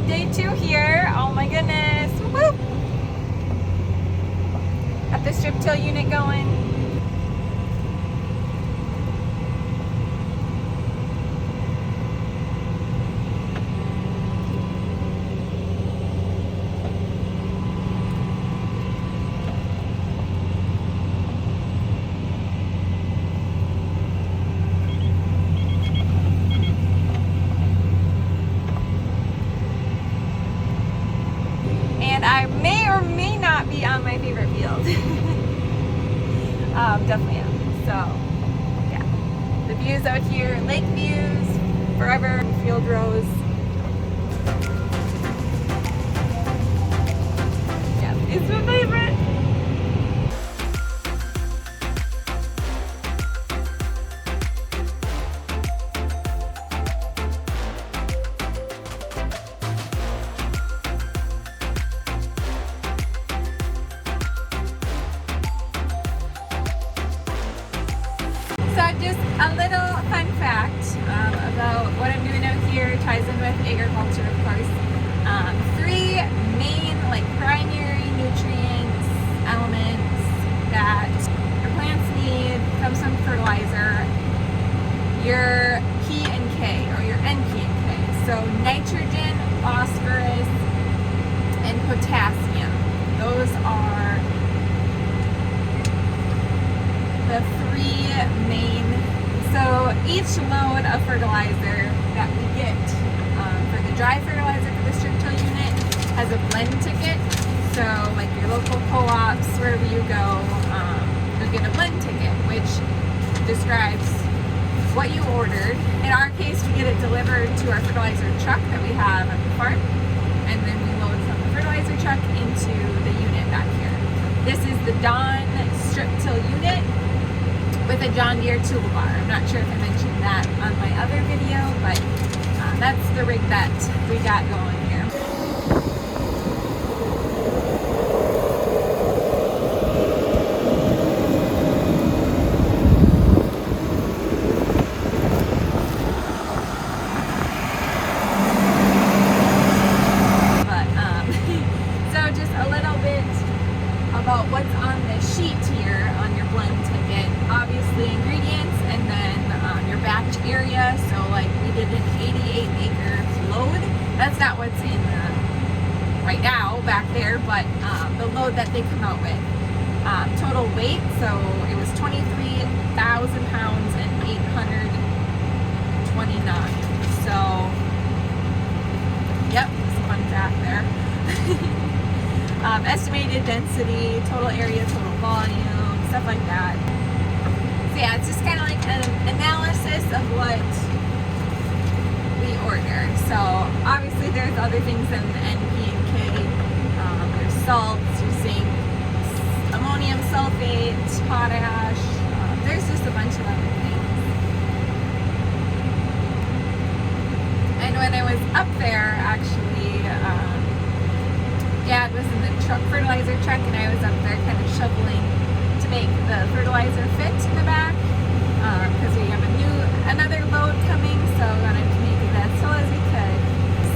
day 2 here. Oh my goodness. Woo! Got the strip till unit going. And I may or may not be on my favorite field. Definitely am. So, yeah. The views out here, lake views, forever, field rows. Yeah, it's my favorite. So just a little fun fact about what I'm doing out here, ties in with agriculture, of course. 3 main, like, primary nutrients, elements that your plants need comes from fertilizer, your P and K, or your N, P, and K. So nitrogen, phosphorus, and potassium. Those are the 3 main. So each load of fertilizer that we get for the dry fertilizer for the strip till unit has a blend ticket. So like your local co-ops, wherever you go, you'll get a blend ticket, which describes what you ordered. In our case, we get it delivered to our fertilizer truck that we have at the farm, and then we load from the fertilizer truck into the unit back here. This is the Dawn strip till unit with a John Deere toolbar. I'm not sure if I mentioned that on my other video, but that's the rig that we got going here. So just a little bit about what's on the sheet here on your blend ticket. Obviously ingredients, and then your batch area. So like we did an 88-acre load. That's not what's in right now back there, but the load that they come out with. Total weight, so it was 23,000 pounds and 829. So, yep, some fun fact there. Estimated density, total area, total volume, stuff like that. So yeah, it's just kind of like an analysis of what we ordered. So obviously there's other things in the N, P, and K. There's salts, your zinc, ammonium sulfate, potash. There's just a bunch of other things. And when I was up there, actually, Dad was in the fertilizer truck, and I was up there kind of shoveling to make the fertilizer fit in the back, because we have another load coming, so we wanted to make it as full as we could.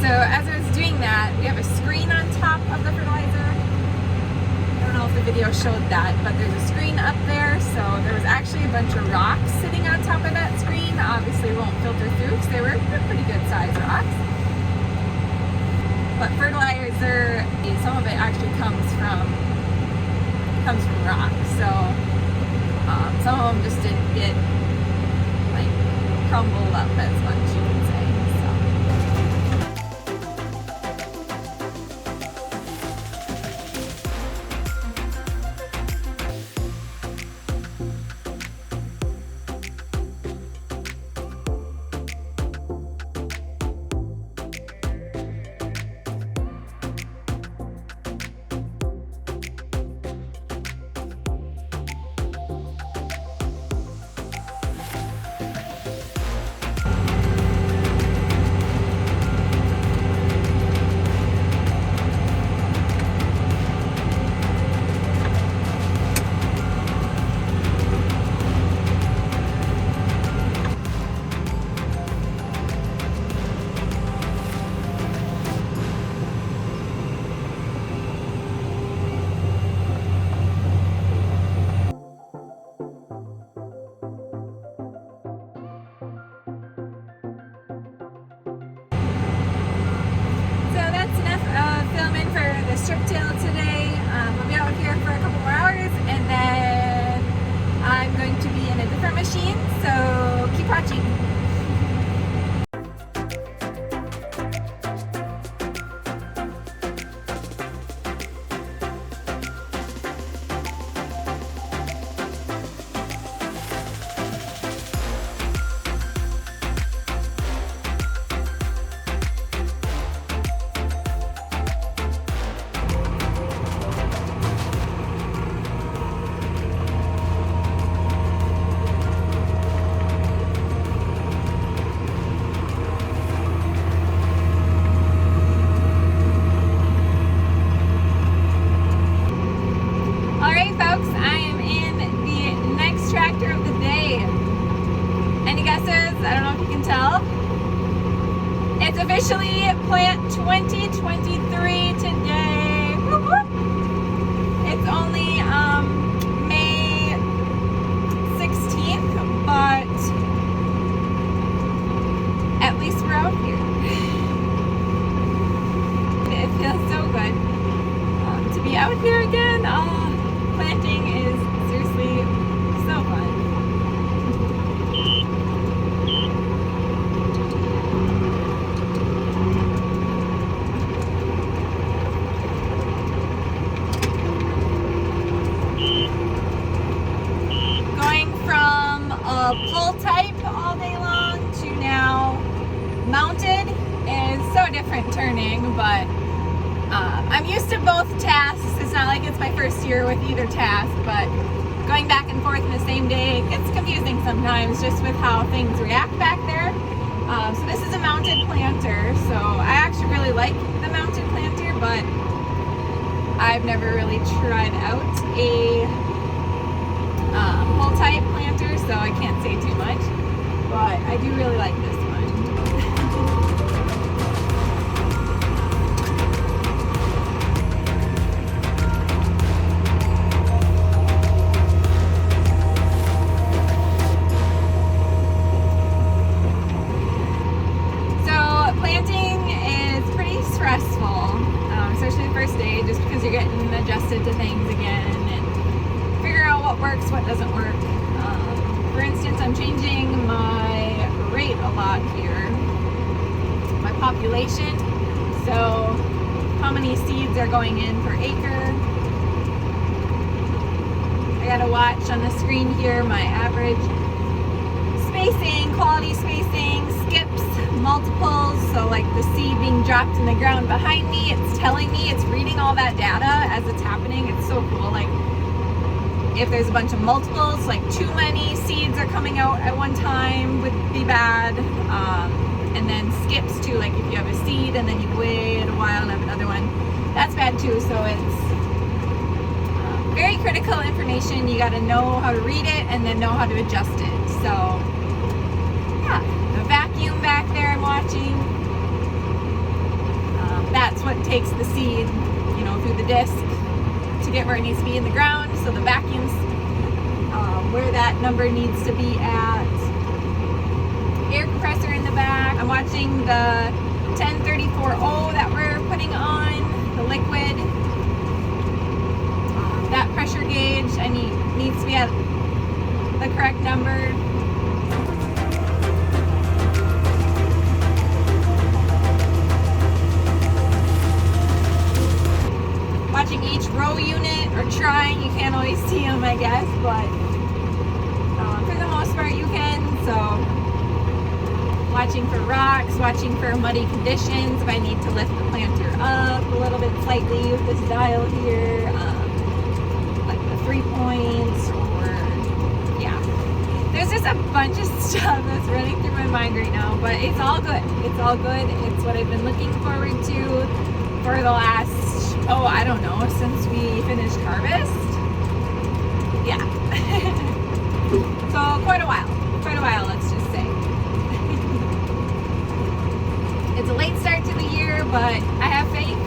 So as I was doing that, we have a screen on top of the fertilizer. I don't know if the video showed that, but there's a screen up there. So there was actually a bunch of rocks sitting on top of that screen. Obviously it won't filter through because they were pretty good sized rocks. But fertilizer, some of it actually comes from rock. So some of them just didn't get like crumbled up as much, you can say. the strip till today. We'll be out here for a couple more hours, and then I'm going to be in a different machine, so keep watching. I don't know if you can tell. It's officially plant 2023 today. Woo-hoo. It's only May 16th, but at least we're out here. It feels so good to be out here again. Planting is seriously so fun. Pull type all day long to now mounted is so different turning, but I'm used to both tasks. It's not like it's my first year with either task, but going back and forth in the same day gets confusing sometimes just with how things react back there. So this is a mounted planter, so I actually really like the mounted planter, but I've never really tried out a pull type planter, so I can't say too much, but I do really like this one. So planting is pretty stressful, especially the first day, just because you're getting adjusted to things again and figure out what works, what doesn't work. For instance, I'm changing my rate a lot here, my population, so how many seeds are going in per acre. I gotta watch on the screen here my average spacing, quality spacing, skips, multiples, so like the seed being dropped in the ground behind me, it's telling me, it's reading all that data as it's happening. It's so cool. Like, if there's a bunch of multiples, like too many seeds are coming out at one time would be bad. And then skips too, like if you have a seed and then you wait a while and have another one, that's bad too. So it's very critical information. You got to know how to read it and then know how to adjust it. So yeah, the vacuum back there I'm watching, that's what takes the seed, you know, through the disc to get where it needs to be in the ground. So the vacuum's where that number needs to be at. Air compressor in the back. I'm watching the 1034O that we're putting on, the liquid. That pressure gauge needs to be at the correct number. Watching each row unit, or trying, you can't always see them I guess, but for the most part you can. So watching for rocks, watching for muddy conditions, if I need to lift the planter up a little bit slightly with this dial here, like the 3 points, or yeah. There's just a bunch of stuff that's running through my mind right now, but it's all good. It's all good. It's what I've been looking forward to for the last, I don't know, since we finished harvest. Yeah. So quite a while, let's just say. It's a late start to the year, but I have faith.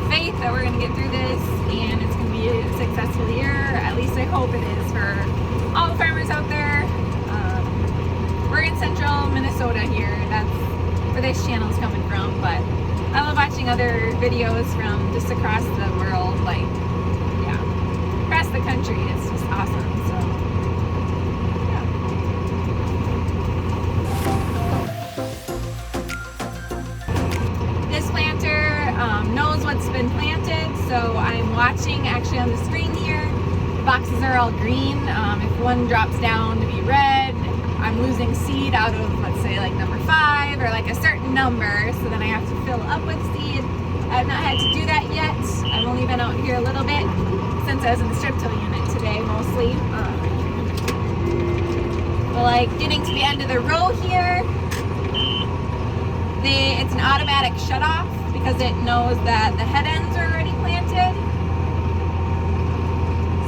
Faith that we're going to get through this and it's going to be a successful year. At least I hope it is for all the farmers out there. We're in central Minnesota here. That's, for where this channel is coming from, but I love watching other videos from just across the world, like, yeah, across the country. It's just awesome. So, yeah. This planter knows what's been planted, so I'm watching actually on the screen here. The boxes are all green. If one drops down to be red, I'm losing seed out of, let's say, like number 5 or like a certain number, so then I have to fill up with seed. I've not had to do that yet. I've only been out here a little bit since I was in the strip till unit today, mostly. But like getting to the end of the row here, it's an automatic shutoff because it knows that the head ends are already planted.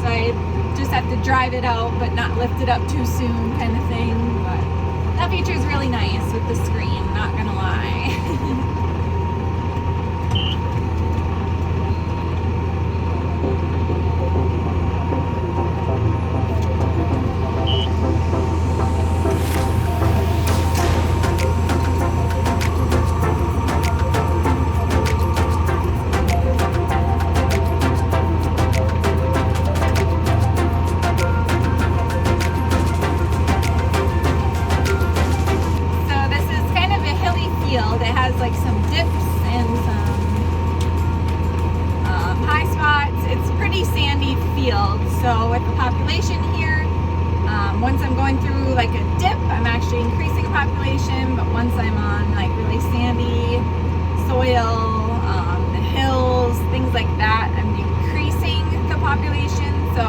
So I just have to drive it out but not lift it up too soon, kind of thing. But that feature is really nice with the screen, not gonna lie. It has like some dips and some high spots. It's a pretty sandy field. So with the population here, once I'm going through like a dip, I'm actually increasing the population. But once I'm on like really sandy soil, the hills, things like that, I'm decreasing the population. So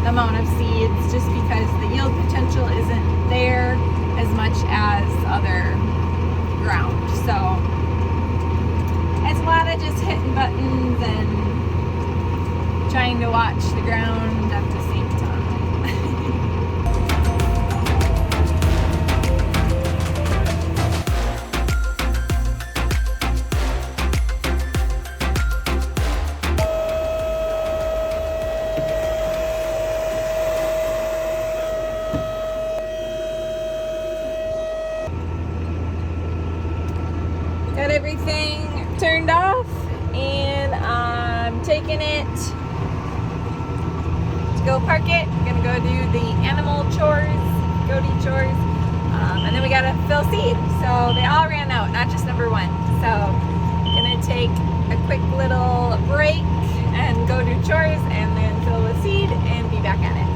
the amount of seeds, just because the yield potential isn't there as much as other ground. So it's a lot of just hitting buttons and trying to watch the ground at the same time. Got everything turned off, and I'm taking it to go park it. I'm gonna go do the animal chores, goatee chores, and then we gotta fill seed. So they all ran out, not just number 1. So I'm gonna take a quick little break and go do chores and then fill the seed and be back at it.